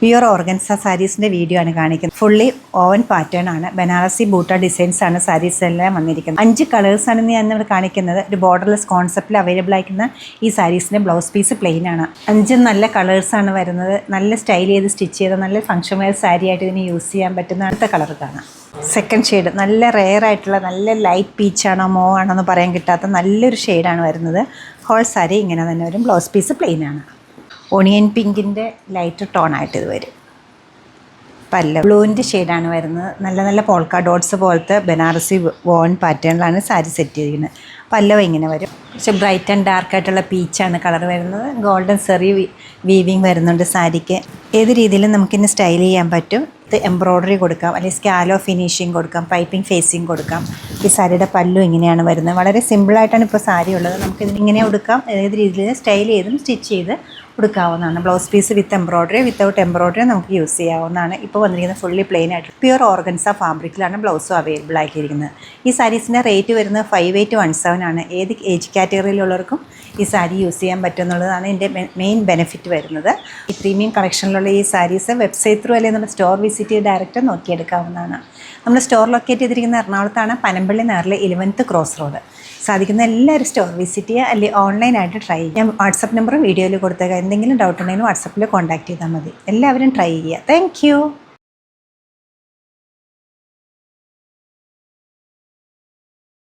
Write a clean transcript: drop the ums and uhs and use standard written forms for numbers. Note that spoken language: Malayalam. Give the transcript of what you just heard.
പ്യുർ ഓർഗൻസ സാരീസിൻ്റെ വീഡിയോ ആണ് കാണിക്കുന്നത്. ഫുള്ളി ഓവൻ പാറ്റേൺ ആണ്. ബനാറസി ബൂട്ട ഡിസൈൻസ് ആണ് സാരീസ് എല്ലാം വന്നിരിക്കുന്നത്. 5 കളേഴ്സാണ് ഞാൻ ഇവിടെ കാണിക്കുന്നത്. ഒരു ബോർഡർലെസ് കോൺസെപ്റ്റിൽ അവൈലബിൾ ആയിരിക്കുന്ന ഈ സാരീസിൻ്റെ ബ്ലൗസ് പീസ് പ്ലെയിൻ ആണ്. 5 നല്ല കളേഴ്സാണ് വരുന്നത്. നല്ല സ്റ്റൈൽ ചെയ്ത് സ്റ്റിച്ച് ചെയ്ത നല്ല ഫംഗ്ഷൻ വെയർ സാരി ആയിട്ട് ഇതിന് യൂസ് ചെയ്യാൻ പറ്റുന്ന അടുത്ത കളർ കാണാം. സെക്കൻഡ് ഷെയ്ഡ് നല്ല റെയർ ആയിട്ടുള്ള നല്ല ലൈറ്റ് പീച്ചാണോ മോ ആണോ എന്ന് പറയാൻ കിട്ടാത്ത നല്ലൊരു ഷെയ്ഡാണ് വരുന്നത്. ഹോൾ സാരി ഇങ്ങനെ തന്നെ വരും. ബ്ലൗസ് പീസ് പ്ലെയിൻ ആണ്. ഓണിയൻ പിങ്കിൻ്റെ ലൈറ്റ് ടോണായിട്ട് ഇത് വരും. പല്ല ബ്ലൂവിൻ്റെ ഷെയ്ഡാണ് വരുന്നത്. നല്ല നല്ല പോൾക്ക ഡോട്ട്സ് പോലത്തെ ബനാറസി വോൺ പാറ്റേണിലാണ് സാരി സെറ്റ് ചെയ്തിരിക്കുന്നത്. പല്ലവ ഇങ്ങനെ വരും. പക്ഷേ ബ്രൈറ്റ് ആൻഡ് ഡാർക്ക് ആയിട്ടുള്ള പീച്ചാണ് കളർ വരുന്നത്. ഗോൾഡൻ സെറി വീവിങ് വരുന്നുണ്ട് സാരിക്ക്. ഏത് രീതിയിലും നമുക്കിന്ന് സ്റ്റൈൽ ചെയ്യാൻ പറ്റും. എംബ്രോയ്ഡറി കൊടുക്കാം, അല്ലെങ്കിൽ സ്കാലോ ഫിനിഷിങ് കൊടുക്കാം, പൈപ്പിംഗ് ഫേസിങ് കൊടുക്കാം. ഈ സാരിയുടെ പല്ലു ഇങ്ങനെയാണ് വരുന്നത്. വളരെ സിമ്പിളായിട്ടാണ് ഇപ്പോൾ സാരി ഉള്ളത്. നമുക്കിതിങ്ങനെ ഉടുക്കാം. ഏത് രീതിയിൽ സ്റ്റൈൽ ചെയ്തും സ്റ്റിച്ച് ചെയ്ത് ഉടുക്കാവുന്നതാണ്. Blouse piece with embroidery without embroidery നമുക്ക് യൂസ് ചെയ്യാവുന്നതാണ്. ഇപ്പോൾ വന്നിരിക്കുന്നത് ഫുള്ളി പ്ലെയിൻ ആയിട്ട് പ്യുർ ഓർഗൻസ ഫാബ്രിക്കിലാണ് ബ്ലൗസും അവൈലബിൾ ആക്കിയിരിക്കുന്നത്. ഈ സാരീസിൻ്റെ റേറ്റ് വരുന്നത് 5817 ആണ്. ഏത് ഏജ് കാറ്റഗറിയിലുള്ളവർക്കും ഈ സാരി യൂസ് ചെയ്യാൻ പറ്റും എന്നുള്ളതാണ് ഇതിൻ്റെ മെയിൻ ബെനിഫിറ്റ് വരുന്നത്. ഈ പ്രീമിയം കളക്ഷനിലുള്ള ഈ സാരീസ് വെബ്സൈറ്റ് ത്രൂ അല്ലെങ്കിൽ നമ്മുടെ സ്റ്റോർ വിസിറ്റ് ചെയ്ത് ഡയറക്റ്റ് നോക്കിയെടുക്കാവുന്നതാണ്. നമ്മൾ സ്റ്റോർ ലൊക്കേറ്റ് ചെയ്തിരിക്കുന്ന എറണാകുളത്താണ്, പനമ്പള്ളി നേറിലെ 11th ക്രോസ് റോഡ്. സാധിക്കുന്ന എല്ലാവരും സ്റ്റോർ വിസിറ്റ് ചെയ്യുക, അല്ലെങ്കിൽ ഓൺലൈനായിട്ട് ട്രൈ ചെയ്യുക. ഞാൻ വാട്സപ്പ് നമ്പർ വീഡിയോയിൽ കൊടുത്തേക്കാം. എന്തെങ്കിലും ഡൗട്ട് ഉണ്ടെങ്കിൽ വാട്സപ്പിൽ കോൺടാക്ട് ചെയ്താൽ മതി. എല്ലാവരും ട്രൈ ചെയ്യുക. താങ്ക്